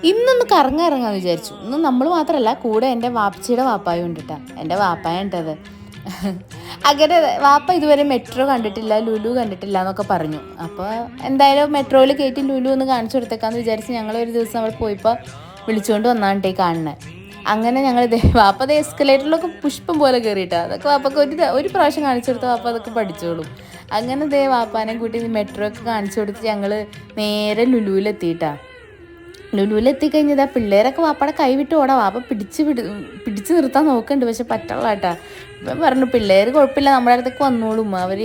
ഇന്നൊന്ന് കറങ്ങാന്ന് വിചാരിച്ചു. ഇന്ന് നമ്മൾ മാത്രമല്ല, കൂടെ എൻ്റെ വാപ്പച്ചിയുടെ വാപ്പായും ഉണ്ട് കേട്ടോ. എൻ്റെ വാപ്പായ ഉണ്ടത്. അങ്ങനെ വാപ്പ ഇതുവരെ മെട്രോ കണ്ടിട്ടില്ല, ലുലു കണ്ടിട്ടില്ല എന്നൊക്കെ പറഞ്ഞു. അപ്പോൾ എന്തായാലും മെട്രോയിൽ കയറ്റി ലുലു ഒന്ന് കാണിച്ചു കൊടുത്തേക്കാന്ന് വിചാരിച്ച് ഞങ്ങൾ ഒരു ദിവസം അവിടെ പോയപ്പോൾ വിളിച്ചുകൊണ്ട് വന്നാണ് കാണുന്നത്. അങ്ങനെ ഞങ്ങൾ വാപ്പ എസ്കലേറ്ററിലൊക്കെ പുഷ്പം പോലെ കയറിയിട്ടാ. അതൊക്കെ വാപ്പക്ക് ഒരു പ്രാവശ്യം കാണിച്ചു കൊടുത്താൽ വാപ്പ അതൊക്കെ പഠിച്ചോളും. അങ്ങനെ വാപ്പാനെ കൂട്ടി മെട്രോ ഒക്കെ കാണിച്ചു കൊടുത്ത് ഞങ്ങൾ നേരെ ലുലുവിലെത്തിയിട്ടാ. ലുലുവിലെത്തിക്കഴിഞ്ഞതാ പിള്ളേരൊക്കെ വാപ്പയുടെ കൈ വിട്ട് ഓടാ. വാപ്പ പിടിച്ച് നിർത്താൻ നോക്കുന്നുണ്ട്, പക്ഷെ പറ്റുള്ള കേട്ടാ. ഇപ്പം പറഞ്ഞു പിള്ളേർ കുഴപ്പമില്ല, നമ്മുടെ അടുത്തേക്ക് വന്നോളും, അവർ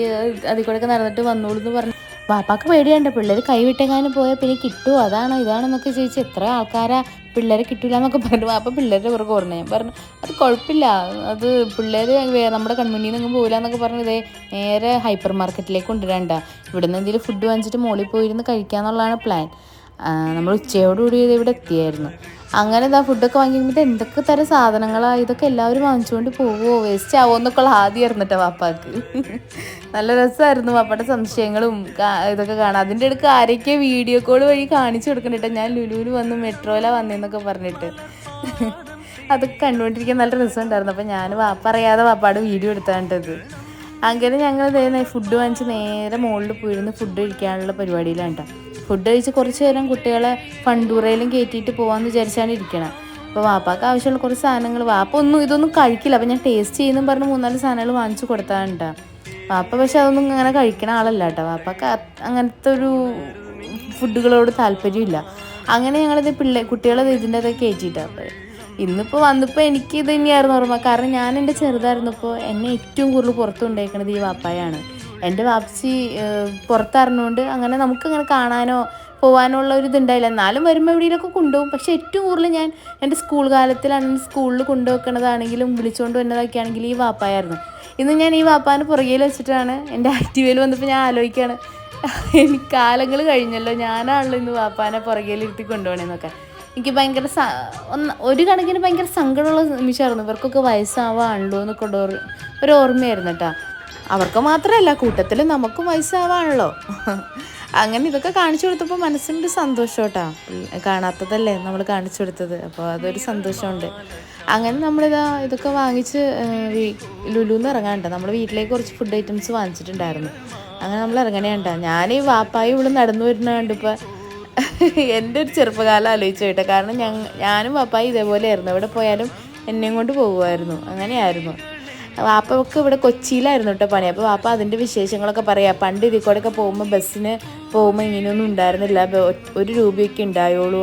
അതിൽ കൂടെയൊക്കെ നടന്നിട്ട് വന്നോളും എന്ന് പറഞ്ഞു. വാപ്പാക്ക് പേടിയുണ്ട്, പിള്ളേർ കൈ വിട്ടെങ്ങാനും പോയാൽ പിന്നെ കിട്ടുമോ അതാണ് ഇതാണെന്നൊക്കെ ചോദിച്ചു. എത്ര ആൾക്കാരാ പിള്ളേരെ കിട്ടില്ല എന്നൊക്കെ പറഞ്ഞു. വാപ്പ പിള്ളേരുടെ പുറകെ ഓടണേ. ഞാൻ പറഞ്ഞു അത് കുഴപ്പമില്ല, അത് പിള്ളേർ നമ്മുടെ കൺമുന്നിൽ നിന്നും പോകില്ല എന്നൊക്കെ പറഞ്ഞു. നേരെ ഹൈപ്പർ മാർക്കറ്റിലേക്ക് കൊണ്ടുവരണ്ട, ഇവിടുന്ന് എന്തെങ്കിലും ഫുഡ് വാങ്ങിച്ചിട്ട് മുകളിൽ പോയിരുന്ന് കഴിക്കാന്നുള്ളതാണ് പ്ലാൻ. നമ്മൾ ഉച്ചയോടുകൂടി ഇവിടെ എത്തിയായിരുന്നു. അങ്ങനെ ഫുഡൊക്കെ വാങ്ങിക്കുമ്പോൾ എന്തൊക്കെ തരം സാധനങ്ങളാണ് ഇതൊക്കെ, എല്ലാവരും വാങ്ങിച്ചുകൊണ്ട് പോവുമോ വേസ്റ്റ് ആവുമോ എന്നൊക്കെയുള്ള ആദ്യം ആയിരുന്നിട്ടോ വാപ്പാക്ക്. നല്ല രസമായിരുന്നു വാപ്പയുടെ സംശയങ്ങളും ഇതൊക്കെ കാണാം. അതിൻ്റെ ഇടയ്ക്ക് ആരൊക്കെ വീഡിയോ കോൾ വഴി കാണിച്ചു കൊടുക്കണ്ടിട്ടോ ഞാൻ ലുലുവിൽ വന്ന് മെട്രോയിലാണ് വന്നതെന്നൊക്കെ പറഞ്ഞിട്ട്. അതൊക്കെ കണ്ടുകൊണ്ടിരിക്കാൻ നല്ല രസമുണ്ടായിരുന്നു. അപ്പം ഞാൻ വാപ്പ അറിയാതെ വാപ്പാട് വീഡിയോ എടുത്താണ്ടത്. അങ്ങനെ ഞങ്ങൾ ഫുഡ് വാങ്ങിച്ച് നേരെ മുകളിൽ പോയിരുന്ന് ഫുഡ് കഴിക്കാനുള്ള പരിപാടിയിലാണ് കേട്ടോ. ഫുഡ് കഴിച്ച് കുറച്ച് നേരം കുട്ടികളെ ഫണ്ടൂറയിലും കയറ്റിയിട്ട് പോകാമെന്ന് വിചാരിച്ചാണ് ഇരിക്കണം. അപ്പോൾ വാപ്പാക്ക് ആവശ്യമുള്ള കുറച്ച് സാധനങ്ങൾ, വാപ്പ ഇതൊന്നും കഴിക്കില്ല. അപ്പോൾ ഞാൻ ടേസ്റ്റ് ചെയ്യുന്നു പറഞ്ഞ് 3-4 സാധനങ്ങൾ വാങ്ങിച്ചു കൊടുത്താണ് കേട്ടോ. വാപ്പ പക്ഷെ അതൊന്നും അങ്ങനെ കഴിക്കണ ആളല്ല കേട്ടോ. വാപ്പാക്ക് അങ്ങനത്തെ ഒരു ഫുഡുകളോട് താല്പര്യമില്ല. അങ്ങനെ ഞങ്ങളിത് കുട്ടികളെ ഇതിൻ്റെ അതൊക്കെ കയറ്റിയിട്ടാണ്. അപ്പോൾ ഇന്നിപ്പോൾ വന്നപ്പോൾ എനിക്ക് ഇത് തന്നെയായിരുന്നു ഓർമ്മ. കാരണം ഞാൻ എൻ്റെ ചെറുതായിരുന്നപ്പോൾ എന്നെ ഏറ്റവും കൂടുതൽ പുറത്ത് കൊണ്ടുപോയിരിക്കണത് ഈ വാപ്പായാണ്. എൻ്റെ വാപ്പച്ചി പുറത്തിറങ്ങുകൊണ്ട് അങ്ങനെ നമുക്കങ്ങനെ കാണാനോ പോകാനോ ഉള്ള ഒരു ഇതുണ്ടായില്ല. എന്നാലും വരുമ്പോൾ എവിടെയെങ്കിലുമൊക്കെ കൊണ്ടുപോകും. പക്ഷേ ഏറ്റവും കൂടുതൽ ഞാൻ എൻ്റെ സ്കൂൾ കാലത്തിലാണെങ്കിൽ സ്കൂളിൽ കൊണ്ടുവെക്കണതാണെങ്കിലും വിളിച്ചുകൊണ്ട് വരുന്നതൊക്കെ ആണെങ്കിലും ഈ വാപ്പായായിരുന്നു. ഇന്ന് ഞാൻ ഈ വാപ്പാനെ പുറകിൽ വെച്ചിട്ടാണ് എൻ്റെ ആക്റ്റീവയിൽ വന്നപ്പോൾ ഞാൻ ആലോചിക്കുകയാണ്, എനിക്ക് കാലങ്ങൾ കഴിഞ്ഞല്ലോ, ഞാനാണല്ലോ ഇന്ന് വാപ്പാനെ പുറകിലിരുത്തി കൊണ്ടുപോകണമെന്നൊക്കെ. എനിക്ക് ഭയങ്കര ഒരു കണക്കിന് ഭയങ്കര സങ്കടമുള്ള നിമിഷമായിരുന്നു. ഇവർക്കൊക്കെ വയസ്സാവാണല്ലോ എന്നൊക്കെ ഒരു ഓർമ്മയായിരുന്നു കേട്ടോ. അവർക്ക് മാത്രമല്ല, കൂട്ടത്തിൽ നമുക്കും വയസ്സാവാണല്ലോ. അങ്ങനെ ഇതൊക്കെ കാണിച്ചു കൊടുത്തപ്പോൾ മനസ്സിൻ്റെ സന്തോഷം കേട്ടോ. കാണാത്തതല്ലേ നമ്മൾ കാണിച്ചു കൊടുത്തത്, അപ്പോൾ അതൊരു സന്തോഷമുണ്ട്. അങ്ങനെ ഇതൊക്കെ വാങ്ങിച്ച് ലുലുന്ന് ഇറങ്ങാനുണ്ട്. നമ്മൾ വീട്ടിലേക്ക് കുറച്ച് ഫുഡ് ഐറ്റംസ് വാങ്ങിച്ചിട്ടുണ്ടായിരുന്നു. അങ്ങനെ നമ്മൾ ഇറങ്ങണേണ്ട. ഞാൻ ഈ വാപ്പായും ഇവിടെ നടന്നു വരുന്ന കണ്ടിപ്പോൾ എൻ്റെ ഒരു ചെറുപ്പകാലം ആലോചിച്ചു കേട്ടോ. കാരണം ഞാനും വാപ്പായും ഇതേപോലെയായിരുന്നു. എവിടെ പോയാലും എന്നെയും കൊണ്ട് പോകുമായിരുന്നു. അങ്ങനെയായിരുന്നു. വാപ്പക്ക് ഇവിടെ കൊച്ചിയിലായിരുന്നു കേട്ടോ പണി. അപ്പോൾ വാപ്പ അതിൻ്റെ വിശേഷങ്ങളൊക്കെ പറയാം. പണ്ട് ഇതിൽ കൂടെയൊക്കെ പോകുമ്പോൾ ബസ്സിന് പോകുമ്പോൾ ഇങ്ങനെയൊന്നും ഉണ്ടായിരുന്നില്ല, 1 രൂപയൊക്കെ ഉണ്ടായുള്ളൂ.